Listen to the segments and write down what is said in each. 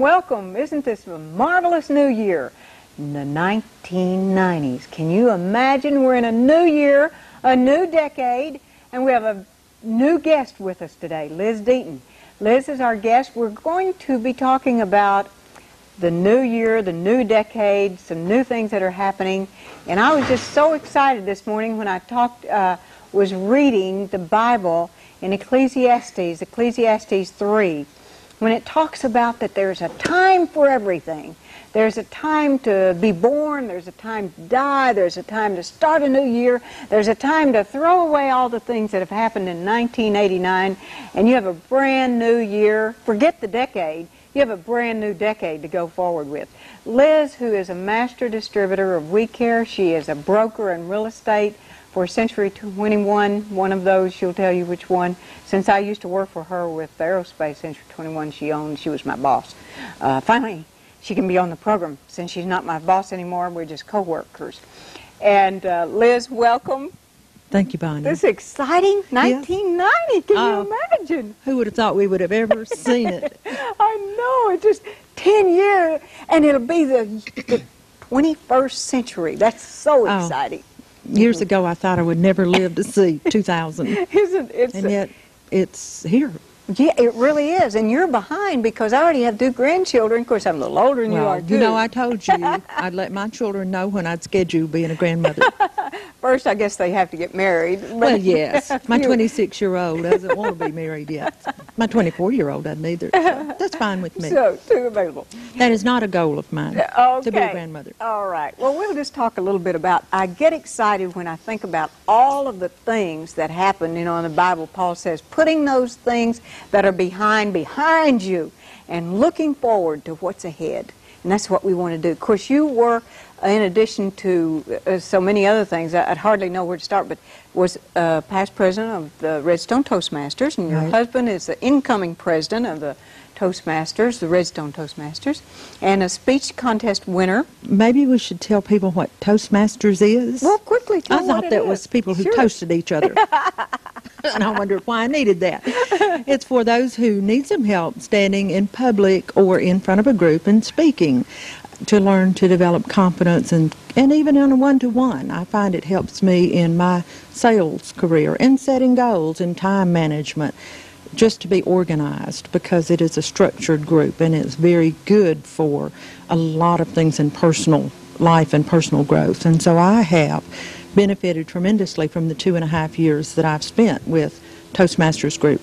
welcome. Isn't this a marvelous new year? The 1990s. Can you imagine? We're in a new year, a new decade, and we have a new guest with us today, Liz Deaton. Liz is our guest. We're going to be talking about the new year, the new decade, some new things that are happening. And I was just so excited this morning when I was reading the Bible in Ecclesiastes 3, when it talks about that there's a time for everything. There's a time to be born, there's a time to die, there's a time to start a new year, there's a time to throw away all the things that have happened in 1989, and you have a brand new year. Forget the decade. You have a brand new decade to go forward with. Liz, who is a master distributor of We Care, she is a broker in real estate for Century 21, one of those, she'll tell you which one. Since I used to work for her with Aerospace Century 21, she was my boss. Finally, she can be on the program. Since she's not my boss anymore, we're just co-workers. And Liz, welcome. Thank you, Bonnie. This is exciting. 1990, can you imagine? Who would have thought we would have ever seen it? I know, it's just 10 years, and it'll be the 21st century. That's so exciting. Years ago, I thought I would never live to see 2000. Isn't it? And yet, it's here. Yeah, it really is. And you're behind because I already have 2 grandchildren. Of course, I'm a little older than you are, too. You know, I told you I'd let my children know when I'd schedule being a grandmother. First, I guess they have to get married. Well, yes. My 26-year-old doesn't want to be married yet. My 24-year-old doesn't either. So that's fine with me. So, 2 available. That is not a goal of mine, to be a grandmother. All right. Well, we'll just talk a little bit about, I get excited when I think about all of the things that happen. You know, in the Bible, Paul says, putting those things that are behind you and looking forward to what's ahead. And that's what we want to do. Of course, you were, in addition to so many other things, I'd hardly know where to start, but was past president of the Redstone Toastmasters, and your husband is the incoming president of the Toastmasters, the Redstone Toastmasters, and a speech contest winner. Maybe we should tell people what Toastmasters is. Well, quickly tell I thought that was people who toasted each other. And I wondered why I needed that. It's for those who need some help standing in public or in front of a group and speaking, to learn to develop confidence and even in a one-to-one. I find it helps me in my sales career and setting goals and time management, just to be organized, because it is a structured group and it's very good for a lot of things in personal life and personal growth. And so I have benefited tremendously from the 2.5 years that I've spent with Toastmasters Group.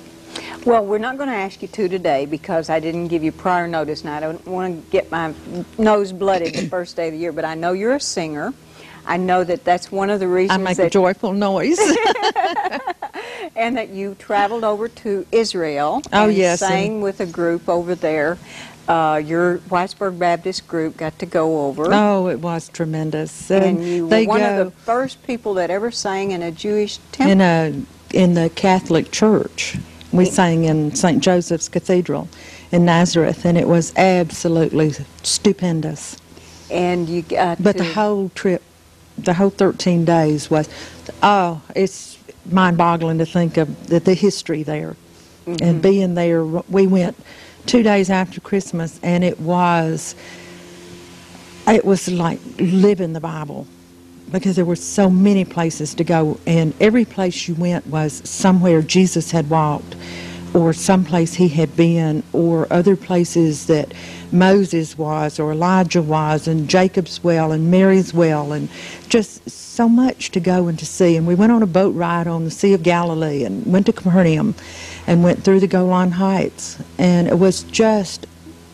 Well, we're not going to ask you to today because I didn't give you prior notice, and I don't want to get my nose blooded the first day of the year, but I know you're a singer. I know that that's one of the reasons I make a joyful noise. And that you traveled over to Israel and sang with a group over there. Your Whitesburg Baptist group got to go over. Oh, it was tremendous. And you were one of the first people that ever sang in a Jewish temple. In the Catholic Church. We sang in St. Joseph's Cathedral in Nazareth, and it was absolutely stupendous. And you got But the whole trip, the whole 13 days was, it's mind-boggling to think of the history there. And being there, we went 2 days after Christmas, and it was like living the Bible, because there were so many places to go, and every place you went was somewhere Jesus had walked, or someplace he had been, or other places that Moses was, or Elijah was, and Jacob's well, and Mary's well, and just so much to go and to see. And we went on a boat ride on the Sea of Galilee, and went to Capernaum, and went through the Golan Heights, and it was just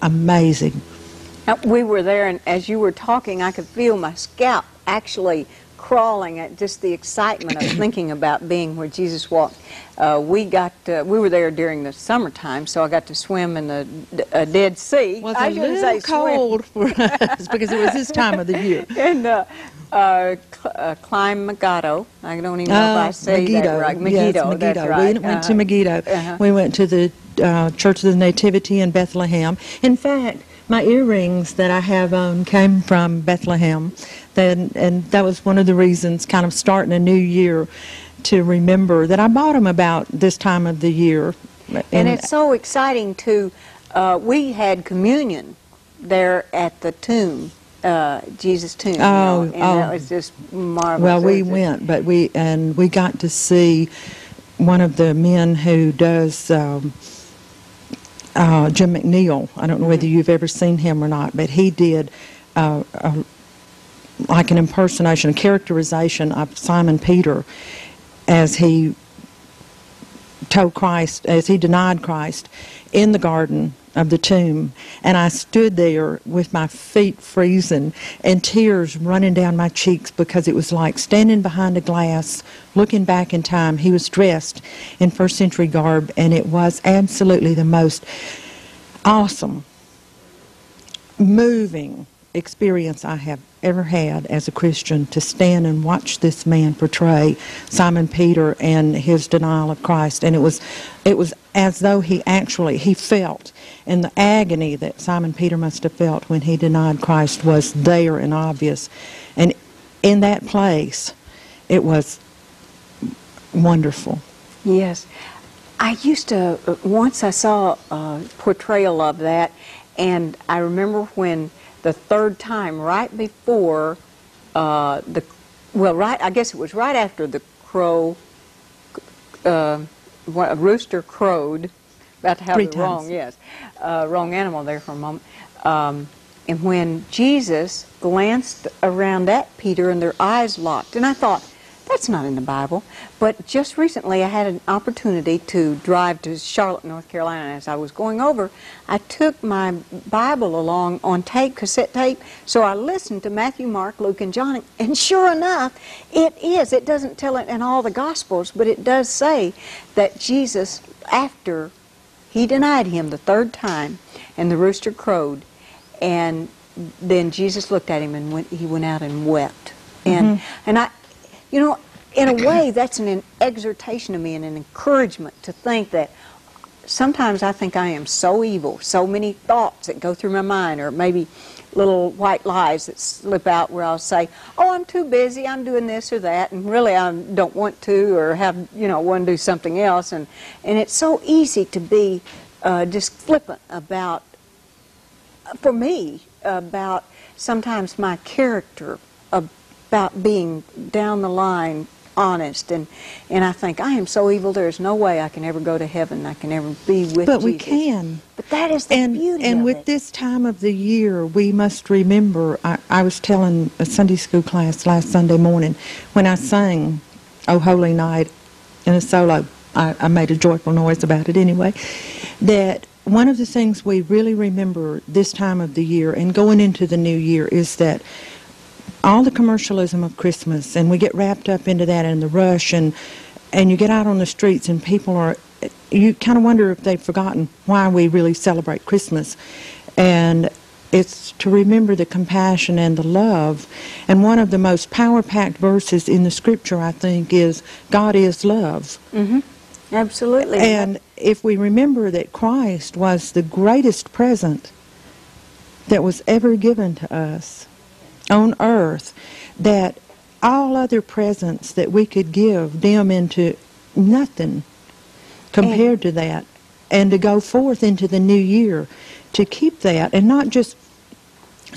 amazing. We were there, and as you were talking, I could feel my scalp actually crawling at just the excitement of thinking about being where Jesus walked. We were there during the summertime, so I got to swim in the Dead Sea. Well, it was a little cold for us because it was this time of the year. And climb Megiddo. I don't even know if I say that right. Megiddo, yes, that's right. We went to Megiddo. We went to the Church of the Nativity in Bethlehem. In fact, my earrings that I have on came from Bethlehem, and that was one of the reasons, kind of starting a new year, to remember that I bought them about this time of the year. And it's so exciting to, we had communion there at the tomb, Jesus' tomb. And that was just marvelous. Well, we went, but we got to see one of the men who does Jim McNeil. I don't know whether you've ever seen him or not, but he did like an impersonation, a characterization of Simon Peter as he told Christ, as he denied Christ in the garden of the tomb. And I stood there with my feet freezing and tears running down my cheeks, because it was like standing behind a glass, looking back in time. He was dressed in first century garb, and it was absolutely the most awesome, moving experience I have ever had as a Christian, to stand and watch this man portray Simon Peter and his denial of Christ. And it was as though he felt, and the agony that Simon Peter must have felt when he denied Christ was there and obvious. And in that place, it was wonderful. Yes. I used to, once I saw a portrayal of that, and I remember when the third time, right before I guess it was right after the a rooster crowed, about to have the wrong animal there for a moment, and when Jesus glanced around at Peter and their eyes locked, and I thought, that's not in the Bible. But just recently I had an opportunity to drive to Charlotte, North Carolina, and as I was going over, I took my Bible along on tape, cassette tape, so I listened to Matthew, Mark, Luke, and John, and sure enough, it doesn't tell it in all the Gospels, but it does say that Jesus, after he denied him the third time, and the rooster crowed, and then Jesus looked at him and he went out and wept. And I, you know, in a way, that's an exhortation to me and an encouragement to think that sometimes I think I am so evil, so many thoughts that go through my mind, or maybe little white lies that slip out where I'll say, oh, I'm too busy, I'm doing this or that, and really I don't want to, or want to do something else. And it's so easy to be just flippant about, for me, about sometimes my character, about being down the line honest, and I think I am so evil there is no way I can ever go to heaven, I can ever be with but Jesus. We can. But that is the beauty and of with it. this time of the year, we must remember, I was telling a Sunday school class last Sunday morning when I sang "O Holy Night" in a solo, I made a joyful noise about it anyway, that one of the things we really remember this time of the year and going into the new year is that all the commercialism of Christmas, and we get wrapped up into that and the rush, and you get out on the streets and people you kind of wonder if they've forgotten why we really celebrate Christmas. And it's to remember the compassion and the love. And one of the most power-packed verses in the Scripture, I think, is God is love. Absolutely. And if we remember that Christ was the greatest present that was ever given to us on earth, that all other presents that we could give dim into nothing compared to that, and to go forth into the new year to keep that, and not just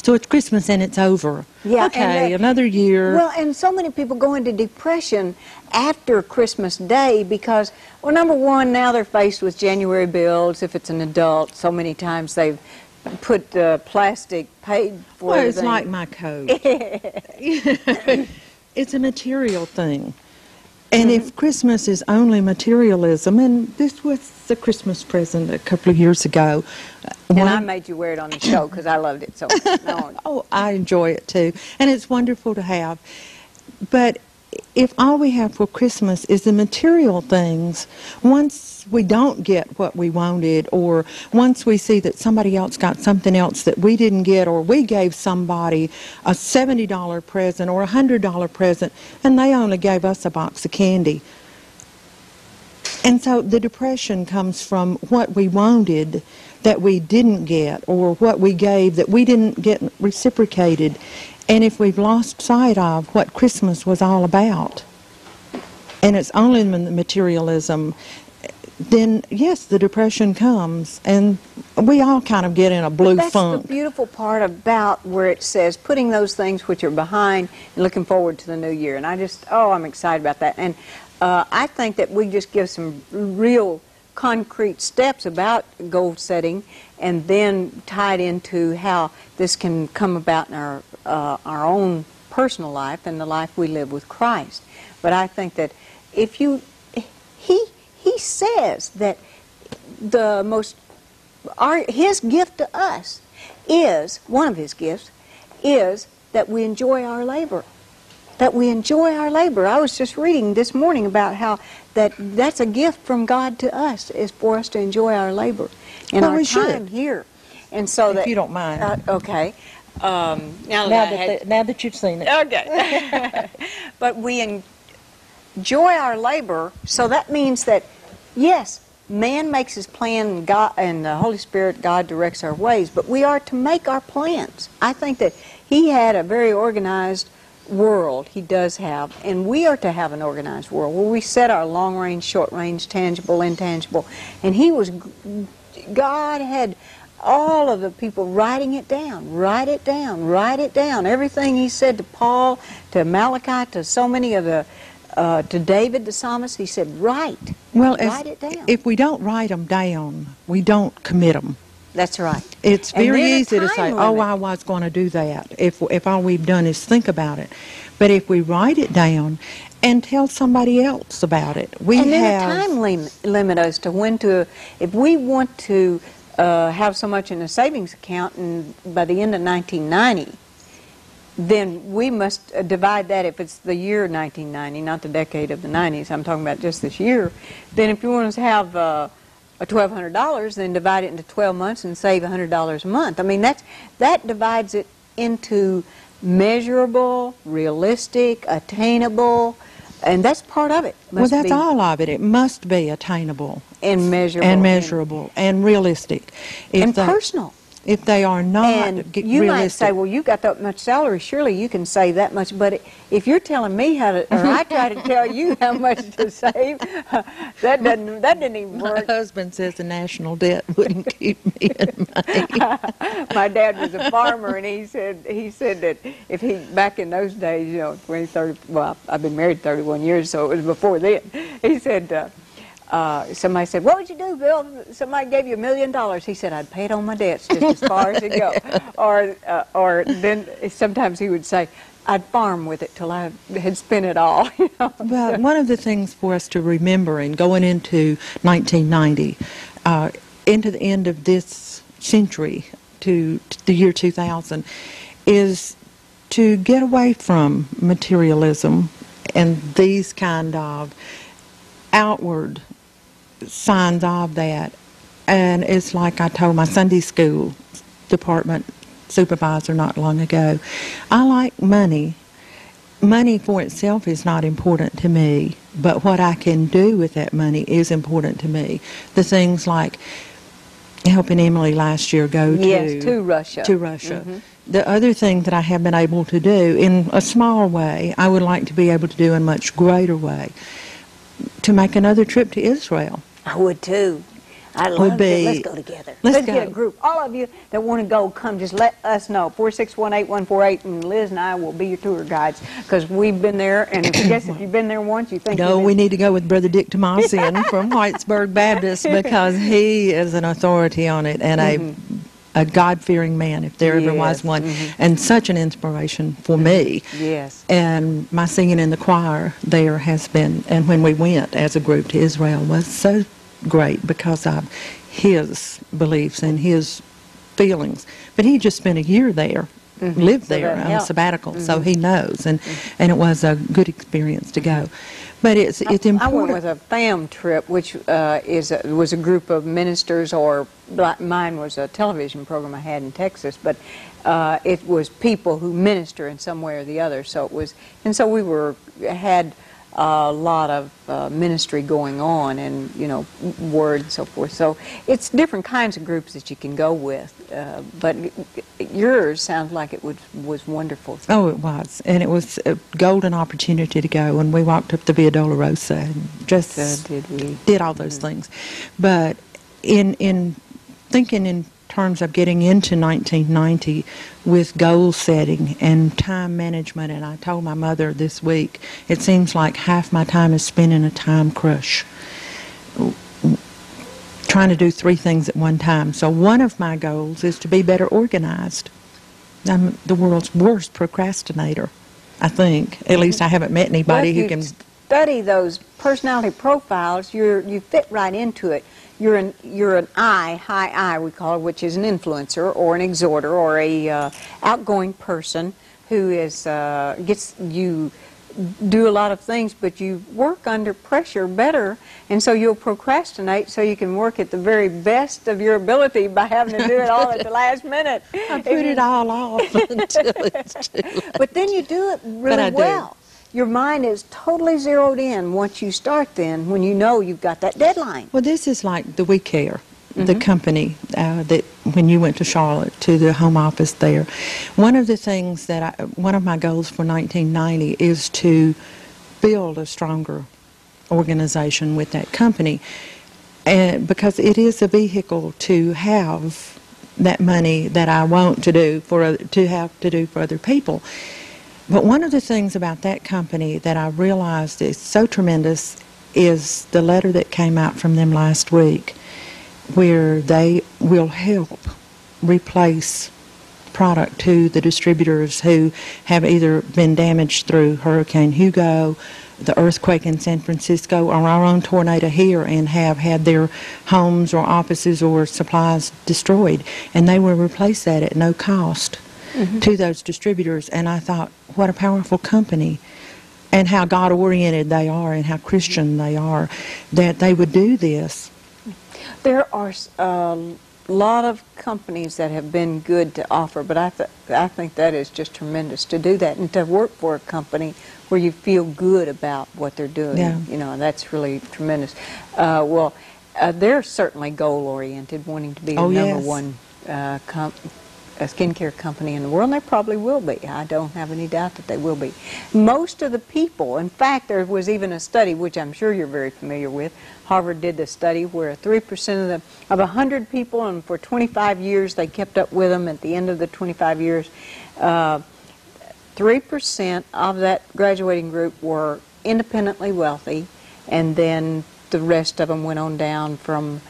so it's Christmas and it's over. Yeah, okay, another year. Well, and so many people go into depression after Christmas Day because, well, number one, now they're faced with January bills. If it's an adult, so many times they've put plastic paid for. Well, it's like my coat. It's a material thing. And if Christmas is only materialism, and this was the Christmas present a couple of years ago. And I made you wear it on the show because I loved it so much. Oh, I enjoy it too. And it's wonderful to have. But if all we have for Christmas is the material things, once we don't get what we wanted, or once we see that somebody else got something else that we didn't get, or we gave somebody a $70 present or a $100 present and they only gave us a box of candy. And so the depression comes from what we wanted that we didn't get, or what we gave that we didn't get reciprocated. And if we've lost sight of what Christmas was all about, and it's only the materialism, then yes, the depression comes, and we all kind of get in a blue That's funk. the beautiful part about where it says putting those things which are behind and looking forward to the new year. And I'm excited about that. And I think that we just give some real concrete steps about goal setting, and then tied into how this can come about in our own personal life and the life we live with Christ. But I think that if you, he says that his gift to us is, one of his gifts, is that we enjoy our labor. That we enjoy our labor. I was just reading this morning about how that's a gift from God to us, is for us to enjoy our labor and our time here. And so if you don't mind. Okay. Now that you've seen it. Okay. But we enjoy our labor, so that means that, yes, man makes his plan, and God and the Holy Spirit, God directs our ways, but we are to make our plans. I think that he had a very organized world, he does have, and we are to have an organized world where we set our long range, short range, tangible, intangible, and God had all of the people writing it down, write it down, write it down. Everything he said to Paul, to Malachi, to so many of the, to David the psalmist, he said, write it down. If we don't write them down, we don't commit them. That's right. It's very easy to say, oh, I was going to do that, if all we've done is think about it. But if we write it down and tell somebody else about it, and then a time limit as to when to, if we want to have so much in a savings account, and by the end of 1990, then we must divide that, if it's the year 1990, not the decade of the 90s, I'm talking about just this year, then if you want to have $1,200, then divide it into 12 months and save $100 a month. I mean, that divides it into measurable, realistic, attainable, and that's part of it. Well, that's all of it. It must be attainable. And measurable. And measurable. And realistic. And personal. If they are not and you realistic. might say, well, you got that much salary, surely you can save that much. But if you're telling me how to, or I try to tell you how much to save, that didn't even work. My husband says the national debt wouldn't keep me in money. My dad was a farmer, and he said that if he, back in those days, 20, 30, well, I've been married 31 years, so it was before then. He said, somebody said, what would you do, Bill? Somebody gave you $1 million. He said, I'd pay it on my debts just as far as it go. Or then sometimes he would say, I'd farm with it till I had spent it all. Well, one of the things for us to remember in going into 1990, into the end of this century to the year 2000, is to get away from materialism and these kind of outward signs of that. And it's like I told my Sunday school department supervisor not long ago, I like money. Money for itself is not important to me, but what I can do with that money is important to me. The things like helping Emily last year go to Russia. Mm-hmm. The other thing that I have been able to do in a small way, I would like to be able to do in a much greater way, to make another trip to Israel. I would too. I love it. Let's go together. Let's get a group. All of you that want to go, come. Just let us know. 4618148, and Liz and I will be your tour guides, because we've been there. And if you've been there once, you think. No, we need to go with Brother Dick Tomasian from Whitesburg Baptist, because he is an authority on it and a God-fearing man, if there ever was one, and such an inspiration for me. Yes. And my singing in the choir there has been, and when we went as a group to Israel, was so great because of his beliefs and his feelings. But he just spent a year there, lived there on a sabbatical, so he knows, and it was a good experience to go. But it's important. I went with a FAM trip, which was a group of ministers, or mine was a television program I had in Texas, but it was people who minister in some way or the other. So it was, and so we had a lot of ministry going on, and word and so forth. So it's different kinds of groups that you can go with, but yours sounds like it was wonderful. Oh, it was, and it was a golden opportunity to go. And we walked up the Via Dolorosa and just did all those things. But in thinking in terms of getting into 1990 with goal setting and time management, and I told my mother this week, it seems like half my time is spent in a time crush, trying to do 3 things at one time. So one of my goals is to be better organized. I'm the world's worst procrastinator, I think. At least I haven't met anybody who can study those personality profiles. You fit right into it. You're an high I, we call it, which is an influencer or an exhorter or a outgoing person who is gets you do a lot of things, but you work under pressure better, and so you'll procrastinate so you can work at the very best of your ability by having to do it all at the last minute. I put it all off until it's too late. But then you do it really well. Your mind is totally zeroed in once you start then, when you know you've got that deadline. Well, this is like the We Care, the company that when you went to Charlotte, to the home office there. One of the things that one of my goals for 1990 is to build a stronger organization with that company, and because it is a vehicle to have that money that I want to do for other people. But one of the things about that company that I realized is so tremendous is the letter that came out from them last week, where they will help replace product to the distributors who have either been damaged through Hurricane Hugo, the earthquake in San Francisco, or our own tornado here, and have had their homes or offices or supplies destroyed. And they will replace that at no cost to those distributors. And I thought, what a powerful company, and how God-oriented they are, and how Christian they are, that they would do this. There are a lot of companies that have been good to offer, but I think that is just tremendous to do that and to work for a company where you feel good about what they're doing. Yeah. That's really tremendous. They're certainly goal-oriented, wanting to be the number one a skincare company in the world, and they probably will be. I don't have any doubt that they will be. Most of the people, in fact, there was even a study, which I'm sure you're very familiar with. Harvard did the study where 3% of 100 people, and for 25 years they kept up with them. At the end of the 25 years, 3% of that graduating group were independently wealthy, and then the rest of them went on down from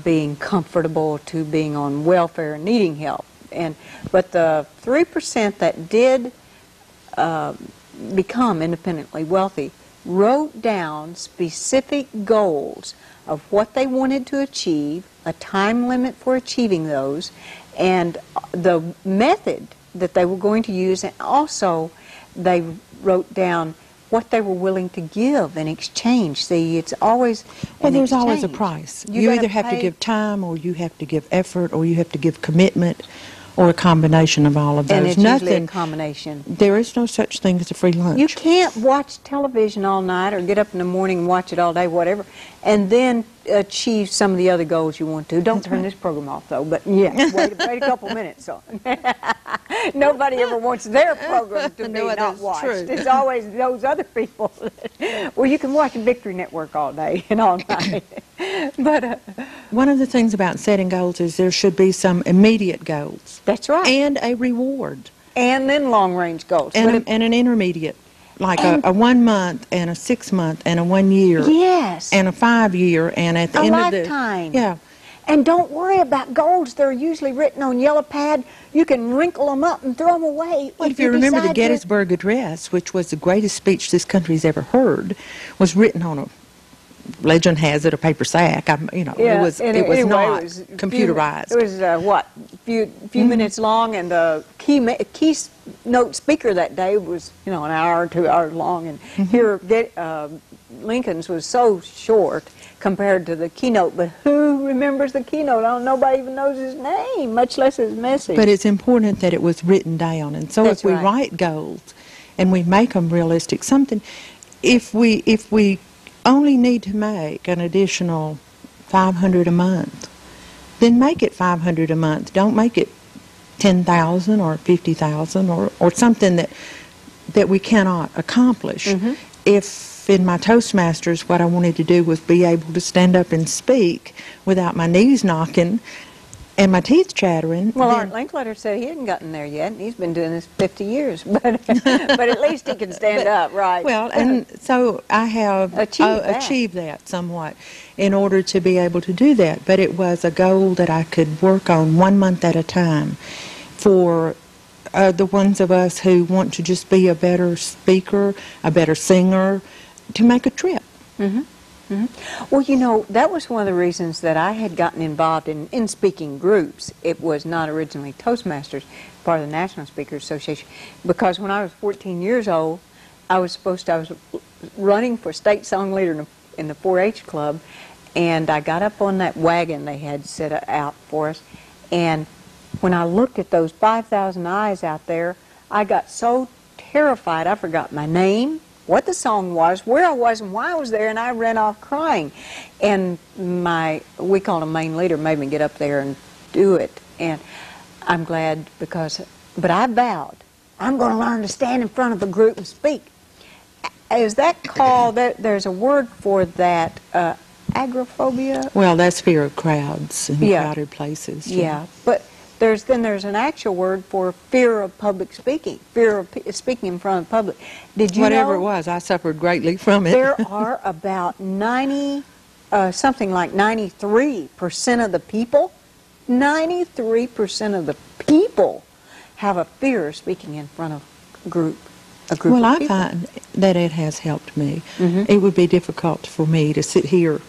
being comfortable to being on welfare and needing help. But the 3% that did become independently wealthy wrote down specific goals of what they wanted to achieve, a time limit for achieving those, and the method that they were going to use, and also they wrote down what they were willing to give in exchange. See, it's always there's always a price. You either have to give time, or you have to give effort, or you have to give commitment, or a combination of all of those. And it's usually a combination. There is no such thing as a free lunch. You can't watch television all night or get up in the morning and watch it all day, whatever, and then achieve some of the other goals you want to. Don't turn this program off, though, but yeah, wait a couple minutes. So. Nobody ever wants their program to be not watched. True. It's always those other people. Well, you can watch Victory Network all day and all night. But one of the things about setting goals is there should be some immediate goals. That's right. And a reward. And then long-range goals. And an intermediate, like a 1 month and a 6 month and a 1 year. Yes. And a 5 year, and at the end of the... lifetime. Yeah. And don't worry about goals. They're usually written on yellow pad. You can wrinkle them up and throw them away. Well, if you remember the Gettysburg Address, which was the greatest speech this country's ever heard, was written on a, legend has it, a paper sack. It was not computerized. It was few minutes long, and the keynote speaker that day was an hour or 2 hours long, and here Lincoln's was so short compared to the keynote. But who remembers the keynote? Nobody even knows his name, much less his message. But it's important that it was written down, and so if we write goals and we make them realistic, if we only need to make an additional $500 a month, then make it $500 a month. Don't make it $10,000 or $50,000 or something that we cannot accomplish. If in my Toastmasters what I wanted to do was be able to stand up and speak without my knees knocking and my teeth chattering. Well, Art Linkletter said he hadn't gotten there yet, and he's been doing this 50 years, but at least he can stand up, right? Well, and so I have achieved that somewhat in order to be able to do that. But it was a goal that I could work on 1 month at a time for the ones of us who want to just be a better speaker, a better singer, to make a trip. Well, you know, that was one of the reasons that I had gotten involved in speaking groups. It was not originally Toastmasters, part of the National Speakers Association, because when I was 14 years old, I was running for state song leader in the 4-H club, and I got up on that wagon they had set out for us, and when I looked at those 5,000 eyes out there, I got so terrified I forgot my name, what the song was, where I was, and why I was there, and I ran off crying. And we called him main leader, made me get up there and do it. And I'm glad but I vowed, I'm going to learn to stand in front of a group and speak. Is that called, there's a word for that, agoraphobia? Well, that's fear of crowds and crowded places. Yeah, but there's an actual word for fear of public speaking, fear of speaking in front of the public. Did you Whatever know it was, I suffered greatly from it. there are about something like 93% of the people, 93% of the people have a fear of speaking in front of a group of people. Well, I find that it has helped me. It would be difficult for me to sit here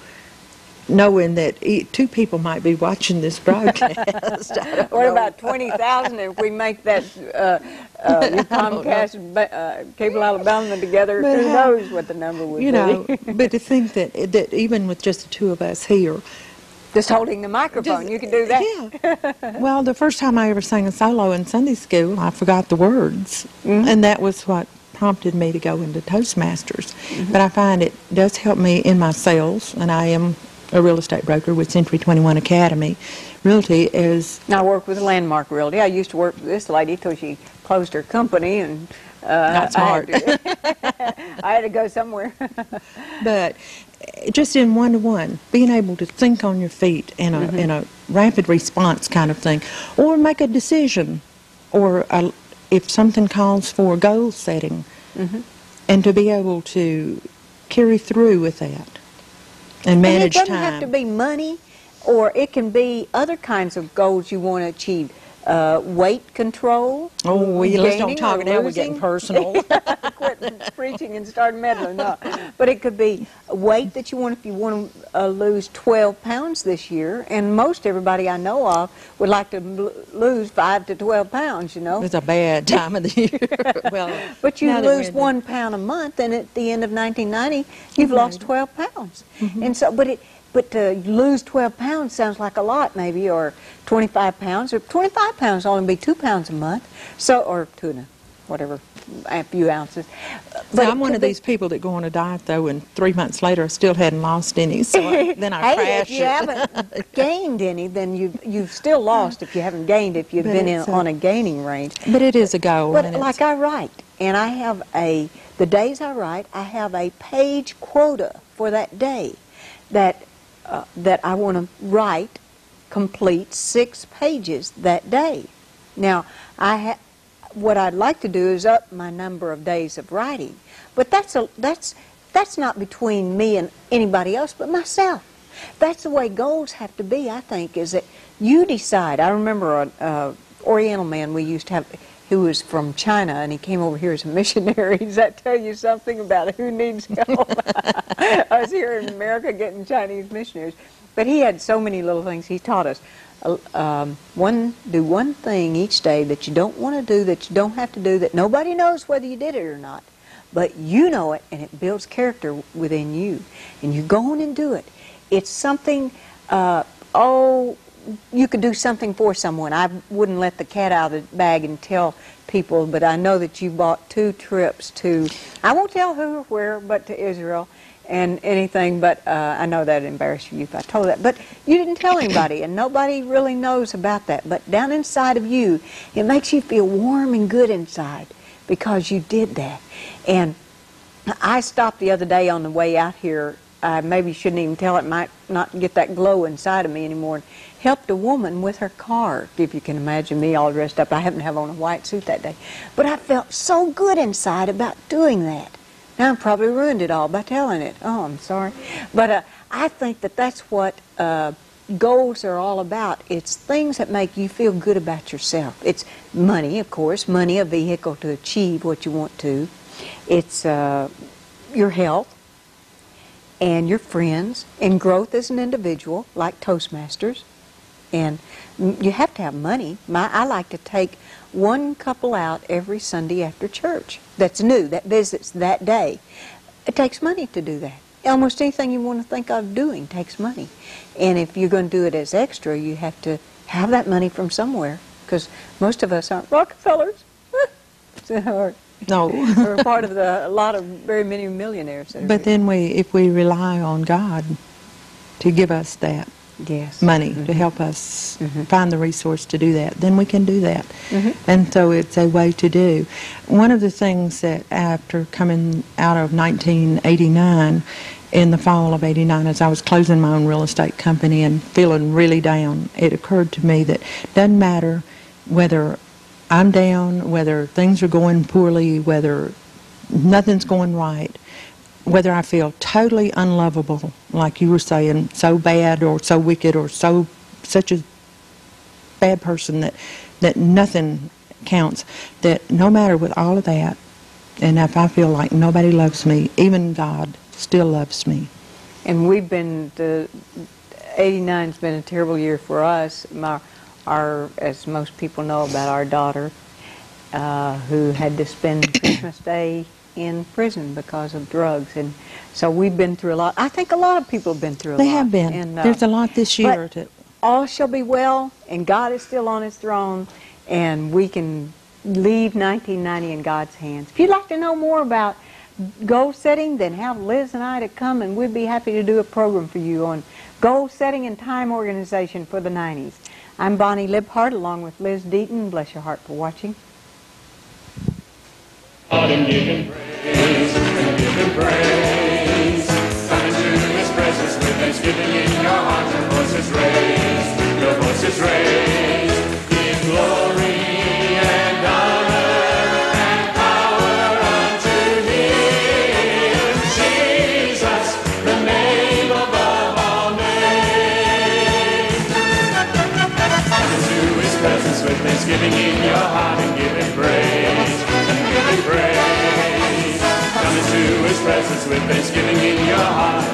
knowing that 2 people might be watching this broadcast. What about 20,000 if we make that Comcast, Cable Alabama together? But who knows what the number would be? But to think that even with just the 2 of us here, just holding the microphone, you can do that. Yeah. Well, the first time I ever sang a solo in Sunday school, I forgot the words, and that was what prompted me to go into Toastmasters. But I find it does help me in my sales, and I am a real estate broker with Century 21 Academy. Realty is... I work with Landmark Realty. I used to work with this lady till she closed her company, and not smart. I had to go somewhere. But just in one-to-one, being able to think on your feet in a rapid response kind of thing, or make a decision, or if something calls for goal setting, and to be able to carry through with that. And manage time. It doesn't have to be money, or it can be other kinds of goals you want to achieve. Weight control. Oh, let's don't talk now. We're getting personal. Quit preaching and start meddling. No. But it could be weight that you want if you want to lose 12 pounds this year. And most everybody I know of would like to lose 5 to 12 pounds, you know. It's a bad time of the year. Well, but you lose 1 pound a month, and at the end of 1990, you've lost 12 pounds. And so, but to lose 12 pounds sounds like a lot, maybe, or 25 pounds, or 25 pounds will only be 2 pounds a month, so, or whatever, a few ounces. But I'm one of these people that go on a diet, though, and 3 months later I still hadn't lost any, so then I crash. If you haven't gained any, then you've still lost if you haven't gained, if you've been on a gaining range. But it is a goal. But like I write, and I have the days I write, I have a page quota for that day that I want to write, complete 6 pages that day. Now, what I'd like to do is up my number of days of writing, but that's not between me and anybody else but myself. That's the way goals have to be, I think, is that you decide. I remember an Oriental man we used to have who was from China, and he came over here as a missionary. Does that tell you something about who needs help? I was here in America getting Chinese missionaries. But he had so many little things. He taught us, do one thing each day that you don't want to do, that you don't have to do, that nobody knows whether you did it or not. But you know it, and it builds character within you. And you go on and do it. It's something, you could do something for someone. I wouldn't let the cat out of the bag and tell people, but I know that you bought 2 trips to, I won't tell who or where, but to Israel and anything, but I know that would embarrass you if I told that. But you didn't tell anybody, and nobody really knows about that. But down inside of you, it makes you feel warm and good inside because you did that. And I stopped the other day on the way out here. I maybe shouldn't even tell it, might not get that glow inside of me anymore. And helped a woman with her car, if you can imagine me all dressed up. I happened to have on a white suit that day. But I felt so good inside about doing that. Now I probably ruined it all by telling it. Oh, I'm sorry. But I think that that's what goals are all about. It's things that make you feel good about yourself. It's money, of course, money, a vehicle to achieve what you want to. It's your health and your friends and growth as an individual, like Toastmasters. And you have to have money. I like to take one couple out every Sunday after church that's new, that visits that day. It takes money to do that. Almost anything you want to think of doing takes money. And if you're going to do it as extra, you have to have that money from somewhere, because most of us aren't Rockefellers. or part of a lot of very many millionaires. But then if we rely on God to give us that money, to help us find the resource to do that, then we can do that. And so it's a way to do. One of the things that after coming out of 1989, in the fall of 89, as I was closing my own real estate company and feeling really down, it occurred to me that it doesn't matter whether I'm down, whether things are going poorly, whether nothing's going right, whether I feel totally unlovable, like you were saying, so bad or so wicked or such a bad person that nothing counts, that no matter with all of that, and if I feel like nobody loves me, even God still loves me. And we've been, 89's been a terrible year for us. As most people know about our daughter, who had to spend Christmas Day in prison because of drugs, and so we've been through a lot. I think a lot of people have been through a lot. They have been. And, there's a lot this year. But all shall be well, and God is still on His throne, and we can leave 1990 in God's hands. If you'd like to know more about goal setting, then have Liz and I to come, and we'd be happy to do a program for you on goal setting and time organization for the 90s. I'm Bonnie Libhart along with Liz Deaton. Bless your heart for watching. And give Him praise, and give Him praise. Come into His presence with thanksgiving in your heart. Your voices raised, your voices raised. Give glory and honor and power unto Him, Jesus, the name above all names. Come into His presence with thanksgiving in your heart and give Him praise. Praise. Come into His presence with thanksgiving in your heart.